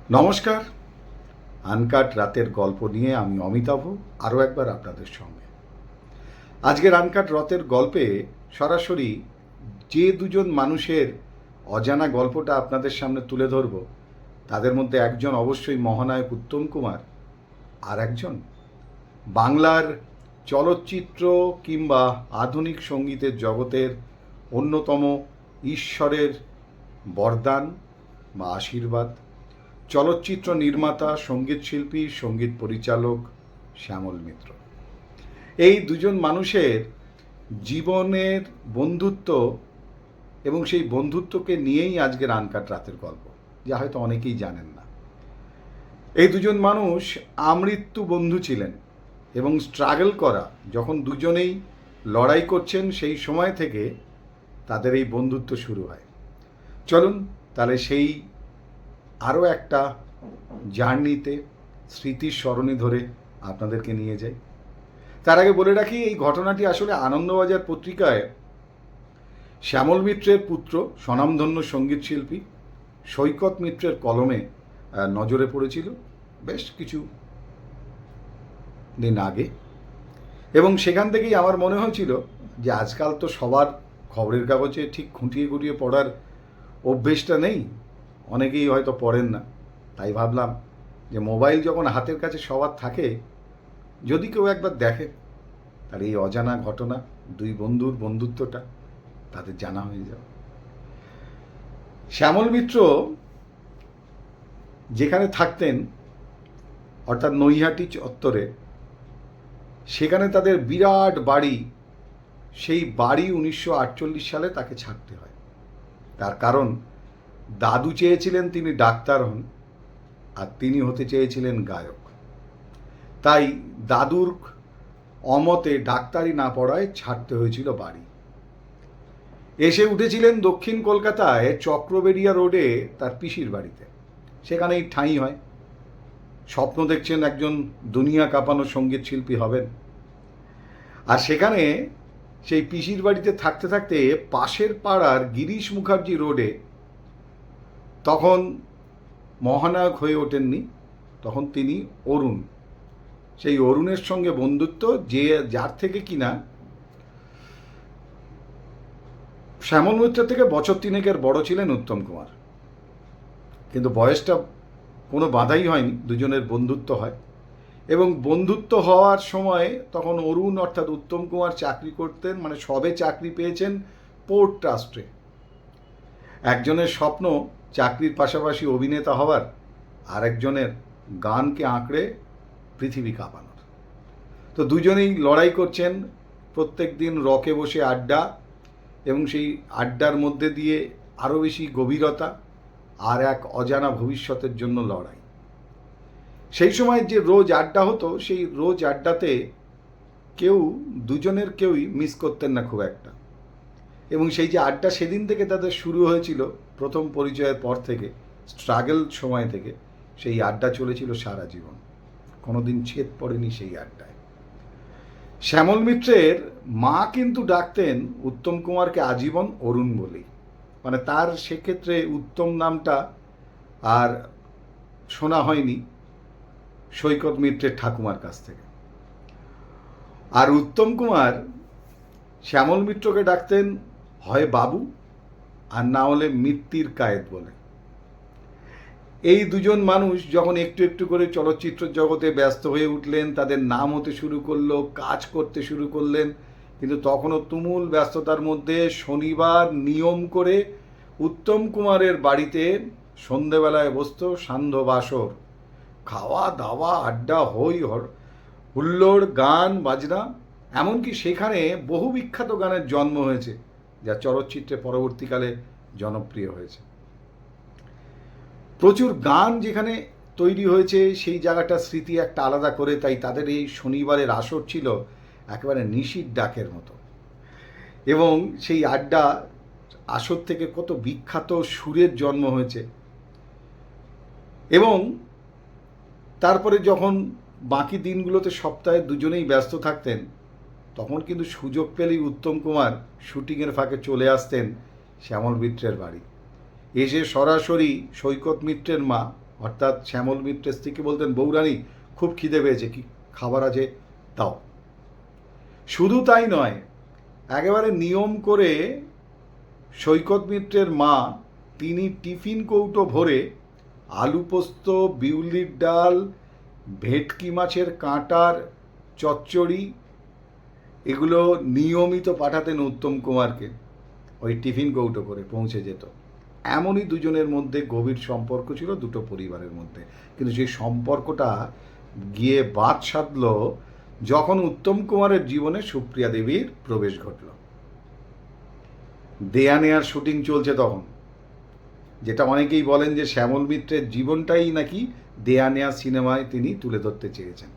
নমস্কার। আনকাট রাতের গল্প নিয়ে আমি অমিতাভ আরও একবার আপনাদের সঙ্গে। আজকের আনকাট রাতের গল্পে সরাসরি যে দুজন মানুষের অজানা গল্পটা আপনাদের সামনে তুলে ধরব, তাদের মধ্যে একজন অবশ্যই মহানায়ক উত্তম কুমার, আর একজন বাংলার চলচ্চিত্র কিংবা আধুনিক সঙ্গীতের জগতের অন্যতম ঈশ্বরের বরদান বা আশীর্বাদ, চলচ্চিত্র নির্মাতা, সঙ্গীত শিল্পী, সঙ্গীত পরিচালক শ্যামল মিত্র। এই দুজন মানুষের জীবনের বন্ধুত্ব এবং সেই বন্ধুত্বকে নিয়েই আজকের আনকাট রাতের গল্প, যা হয়তো অনেকেই জানেন না। এই দুজন মানুষ আমৃত্যু বন্ধু ছিলেন এবং স্ট্রাগল করা, যখন দুজনেই লড়াই করছেন সেই সময় থেকে তাদের এই বন্ধুত্ব শুরু হয়। চলুন তাহলে সেই আরও একটা জার্নিতে স্মৃতির স্মরণে ধরে আপনাদেরকে নিয়ে যাই। তার আগে বলে রাখি, এই ঘটনাটি আসলে আনন্দবাজার পত্রিকায় শ্যামল মিত্রের পুত্র, স্বনামধন্য সঙ্গীত শিল্পী সৈকত মিত্রের কলমে নজরে পড়েছিল বেশ কিছু দিন আগে, এবং সেখান থেকেই আমার মনে হয়েছিল যে আজকাল তো সবার খবরের কাগজে ঠিক খুঁটিয়ে খুঁটিয়ে পড়ার অভ্যেসটা নেই, অনেকেই হয়তো পড়েন না। তাই ভাবলাম যে মোবাইল যখন হাতের কাছে সবার থাকে, যদি কেউ একবার দেখে, তার এই অজানা ঘটনা, দুই বন্ধুর বন্ধুত্বটা তাদের জানা হয়ে যাবে। শ্যামল মিত্র যেখানে থাকতেন, অর্থাৎ নৈহাটি চত্বরে, সেখানে তাদের বিরাট বাড়ি। সেই বাড়ি 1948 সালে তাকে ছাড়তে হয়। তার কারণ, দাদু চেয়েছিলেন তিনি ডাক্তার হন, আর তিনি হতে চেয়েছিলেন গায়ক। তাই দাদুর অমতে ডাক্তারি না পড়ায় ছাড়তে হয়েছিল বাড়ি। এসে উঠেছিলেন দক্ষিণ কলকাতায় চক্রবেড়িয়া রোডে তার পিসির বাড়িতে। সেখানেই ঠাঁই হয়। স্বপ্ন দেখছেন একজন দুনিয়া কাঁপানো সঙ্গীত শিল্পী হবেন। আর সেখানে সেই পিসির বাড়িতে থাকতে থাকতে পাশের পাড়ার গিরিশ মুখার্জি রোডে তখন মহানায়ক হয়ে ওঠেননি, তখন তিনি অরুণ। সেই অরুণের সঙ্গে বন্ধুত্ব, যার থেকে কিনা শ্যামল মিত্রের থেকে বছর তিনেকের বড় ছিলেন উত্তম কুমার। কিন্তু বয়সটা কোনো বাধাই হয়নি, দুজনের বন্ধুত্ব হয়। এবং বন্ধুত্ব হওয়ার সময় তখন অরুণ অর্থাৎ উত্তম কুমার চাকরি করতেন, মানে সবে চাকরি পেয়েছেন পোর্ট ট্রাস্টে। একজনের স্বপ্ন চাকরির পাশাপাশি অভিনেতা হওয়ার, আরেকজনের গানকে আঁকড়ে পৃথিবী কাঁপানোর। তো দুজনেই লড়াই করছেন, প্রত্যেক দিন রকে বসে আড্ডা, এবং সেই আড্ডার মধ্যে দিয়ে আরও বেশি গভীরতা আর এক অজানা ভবিষ্যতের জন্য লড়াই। সেই সময় যে রোজ আড্ডা হতো, সেই রোজ আড্ডাতে দুজনের কেউই মিস করতেন না খুব একটা। এবং সেই যে আড্ডা সেদিন থেকে তাদের শুরু হয়েছিল, প্রথম পরিচয়ের পর থেকে, স্ট্রাগল সময় থেকে, সেই আড্ডা চলেছিল সারা জীবন। কোনোদিন ছেদ পড়েনি সেই আড্ডায়। শ্যামল মিত্রের মা কিন্তু ডাকতেন উত্তম কুমারকে আজীবন অরুণ বলেই, মানে তার সেক্ষেত্রে উত্তম নামটা আর শোনা হয়নি সৈকত মিত্রের ঠাকুমার কাছ থেকে। আর উত্তম কুমার শ্যামল মিত্রকে ডাকতেন হয় বাবু, আর না হলে মৃত্যুর কায়েত বলে। এই দুজন মানুষ যখন একটু একটু করে চলচ্চিত্র জগতে ব্যস্ত হয়ে উঠলেন, তাদের নাম হতে শুরু করলো, কাজ করতে শুরু করলেন, কিন্তু তখনও তুমুল ব্যস্ততার মধ্যে শনিবার নিয়ম করে উত্তম কুমারের বাড়িতে সন্ধেবেলায় বসত সান্ধ্য বাসর। খাওয়া দাওয়া, আড্ডা, হই হুল্লোড়, গান বাজনা। এমনকি সেখানে বহু বিখ্যাত গানের জন্ম হয়েছে, যা চলচ্চিত্রে পরবর্তীকালে জনপ্রিয় হয়েছে। প্রচুর গান যেখানে তৈরি হয়েছে, সেই জায়গাটা স্মৃতি একটা আলাদা করে। তাই তাদের এই শনিবারের আসর ছিল একেবারে নিশির ডাকের মতো। এবং সেই আড্ডা আসর থেকে কত বিখ্যাত সুরের জন্ম হয়েছে। এবং তারপরে যখন বাকি দিনগুলোতে সপ্তাহে দুজনেই ব্যস্ত থাকতেন, তখন কিন্তু সুযোগ পেলেই উত্তম কুমার শুটিংয়ের ফাঁকে চলে আসতেন শ্যামল মিত্রের বাড়ি। এসে সরাসরি সৈকত মিত্রের মা অর্থাৎ শ্যামল মিত্রের স্ত্রীকে বলতেন, বৌরানী খুব খিদে পেয়েছে, কি খাবার আছে দাও। শুধু তাই নয়, একেবারে নিয়ম করে সৈকত মিত্রের মা তিনি টিফিন কৌটো ভরে আলু পোস্ত, বিউলির ডাল, ভেটকি মাছের কাঁটার চচ্চড়ি এগুলো নিয়মিত পাঠাতেন উত্তম কুমারকে, ওই টিফিন কৌটো করে পৌঁছে যেত। এমনই দুজনের মধ্যে গভীর সম্পর্ক ছিল দুটো পরিবারের মধ্যে। কিন্তু সেই সম্পর্কটা গিয়ে বাদ সাধল যখন উত্তম কুমারের জীবনে সুপ্রিয়া দেবীর প্রবেশ ঘটল। দেয়া নেয়ার শুটিং চলছে তখন, যেটা অনেকেই বলেন যে শ্যামল মিত্রের জীবনটাই নাকি দেয়া নেয়া সিনেমায় তিনি তুলে ধরতে চেয়েছেন।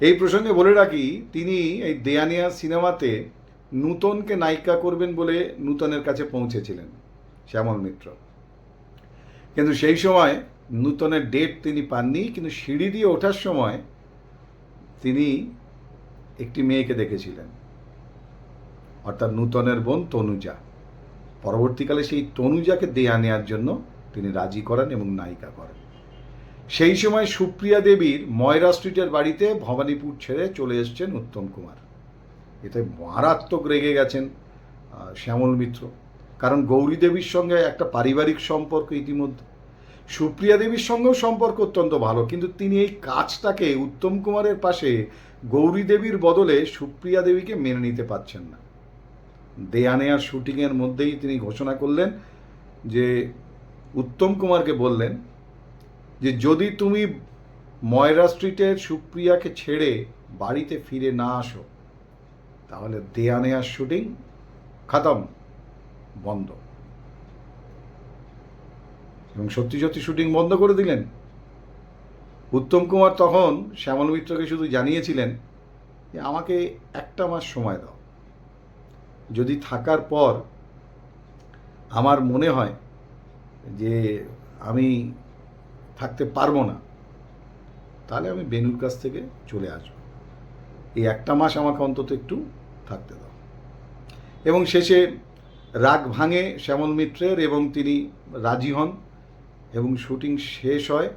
এই প্রসঙ্গে বলে রাখি, তিনি এই দেয়া নেয়া সিনেমাতে নূতনকে নায়িকা করবেন বলে নূতনের কাছে পৌঁছেছিলেন শ্যামল মিত্র, কিন্তু সেই সময় নূতনের ডেট তিনি পাননি। কিন্তু সিঁড়ি দিয়ে ওঠার সময় তিনি একটি মেয়েকে দেখেছিলেন, অর্থাৎ নূতনের বোন তনুজা। পরবর্তীকালে সেই তনুজাকে দেয়া নেয়ার জন্য তিনি রাজি করেন এবং নায়িকা করেন। সেই সময় সুপ্রিয়া দেবীর ময়রা স্ট্রিটের বাড়িতে ভবানীপুর ছেড়ে চলে এসছেন উত্তম কুমার। এতে মারাত্মক রেগে গেছেন শ্যামল মিত্র, কারণ গৌরী দেবীর সঙ্গে একটা পারিবারিক সম্পর্ক ইতিমধ্যে, সুপ্রিয়া দেবীর সঙ্গেও সম্পর্ক অত্যন্ত ভালো, কিন্তু তিনি এই কাজটাকে উত্তম কুমারের পাশে গৌরী দেবীর বদলে সুপ্রিয়া দেবীকে মেনে নিতে পারছেন না। দেয়া নেয়ার শুটিংয়ের মধ্যেই তিনি ঘোষণা করলেন যে উত্তম কুমারকে বললেন যে যদি তুমি ময়রা স্ট্রিটের সুপ্রিয়াকে ছেড়ে বাড়িতে ফিরে না আসো তাহলে দেয়া নেয়ার শুটিং খতম, বন্ধ। এবং সত্যি সত্যি শুটিং বন্ধ করে দিলেন। উত্তম কুমার তখন শ্যামল মিত্রকে শুধু জানিয়েছিলেন যে আমাকে 1 মাস সময় দাও, যদি থাকার পর আমার মনে হয় যে আমি থাকতে পারবো না তাহলে আমি বেনুর কাছ থেকে চলে আসব, এই 1 মাস আমাকে অন্তত একটু থাকতে দাও। এবং শেষে রাগ ভাঙে শ্যামল মিত্রের এবং তিনি রাজি হন এবং শুটিং শেষ হয়,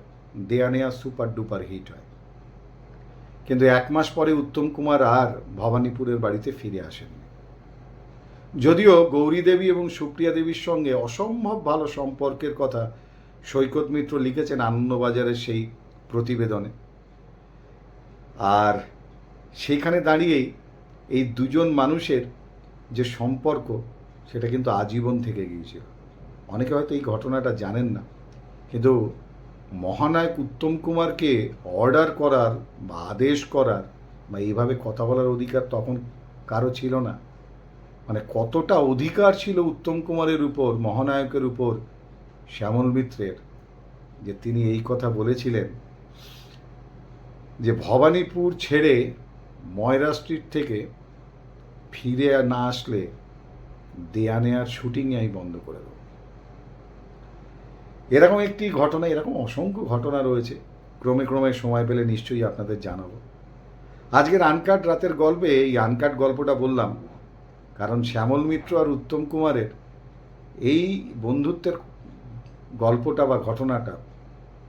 দেয়া নেয়া সুপার ডুপার হিট হয়। কিন্তু 1 মাস পরে উত্তম কুমার আর ভবানীপুরের বাড়িতে ফিরে আসেননি। যদিও গৌরী দেবী এবং সুপ্রিয়া দেবীর সঙ্গে অসম্ভব ভালো সম্পর্কের কথা সৈকত মিত্র লিখেছেন আনন্দবাজারের সেই প্রতিবেদনে, আর সেখানে দাঁড়িয়েই এই দুজন মানুষের যে সম্পর্ক সেটা কিন্তু আজীবন থেকে গিয়েছিল। অনেকে হয়তো এই ঘটনাটা জানেন না, কিন্তু মহানায়ক উত্তম কুমারকে অর্ডার করার বা আদেশ করার বা এইভাবে কথা বলার অধিকার তখন কারো ছিল না। মানে কতটা অধিকার ছিল উত্তম কুমারের উপর, মহানায়কের উপর শ্যামল মিত্রের, যে তিনি এই কথা বলেছিলেন যে ভবানীপুর ছেড়ে ময়রা স্ট্রিট থেকে ফিরে না আসলে দেয়া নেয়ার শুটিংই আমি বন্ধ করে দেব। এরকম একটি ঘটনা, এরকম অসংখ্য ঘটনা রয়েছে, ক্রমে ক্রমে সময় পেলে নিশ্চয়ই আপনাদের জানাবো। আজকের আনকাট রাতের গল্পে এই আনকাট গল্পটা বললাম কারণ শ্যামল মিত্র আর উত্তম কুমারের এই বন্ধুত্বের গল্পটা বা ঘটনাটা,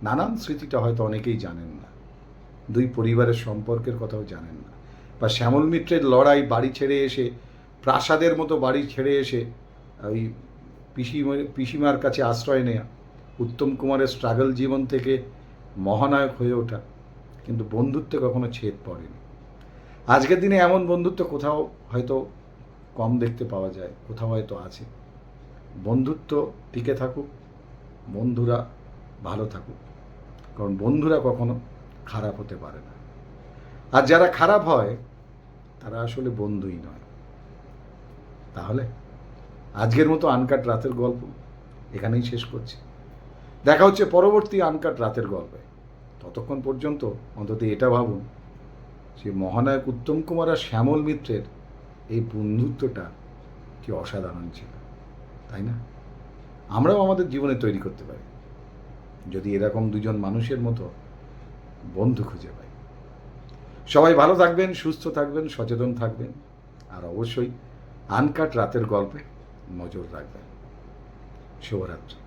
নানান স্মৃতিটা হয়তো অনেকেই জানেন না, দুই পরিবারের সম্পর্কের কথাও জানেন না, বা শ্যামল মিত্রের লড়াই, বাড়ি ছেড়ে এসে প্রাসাদের মতো বাড়ি ছেড়ে এসে ওই পিসিমার কাছে আশ্রয় নেয়া, উত্তম কুমারের স্ট্রাগল জীবন থেকে মহানায়ক হয়ে ওঠা, কিন্তু বন্ধুত্বে কখনো ছেদ পড়েনি। আজকের দিনে এমন বন্ধুত্ব কোথাও হয়তো কম দেখতে পাওয়া যায়, কোথাও হয়তো আছে। বন্ধুত্ব টিকে থাকুক, বন্ধুরা ভালো থাকুক, কারণ বন্ধুরা কখনো খারাপ হতে পারে না, আর যারা খারাপ হয় তারা আসলে বন্ধুই নয়। তাহলে আজকের মতো আনকাট রাতের গল্প এখানেই শেষ করছি। দেখা হচ্ছে পরবর্তী আনকাট রাতের গল্পে। ততক্ষণ পর্যন্ত অন্তত এটা ভাবুন যে মহানায়ক উত্তম কুমার আর শ্যামল মিত্রের এই বন্ধুত্বটা কি অসাধারণ ছিল, তাই না? আমরাও আমাদের জীবনে তৈরি করতে পারি যদি এরকম দুজন মানুষের মতো বন্ধু খুঁজে পাই। সবাই ভালো থাকবেন, সুস্থ থাকবেন, সচেতন থাকবেন, আর অবশ্যই আনকাট রাতের গল্পে নজর রাখবেন। শুভরাত্রি।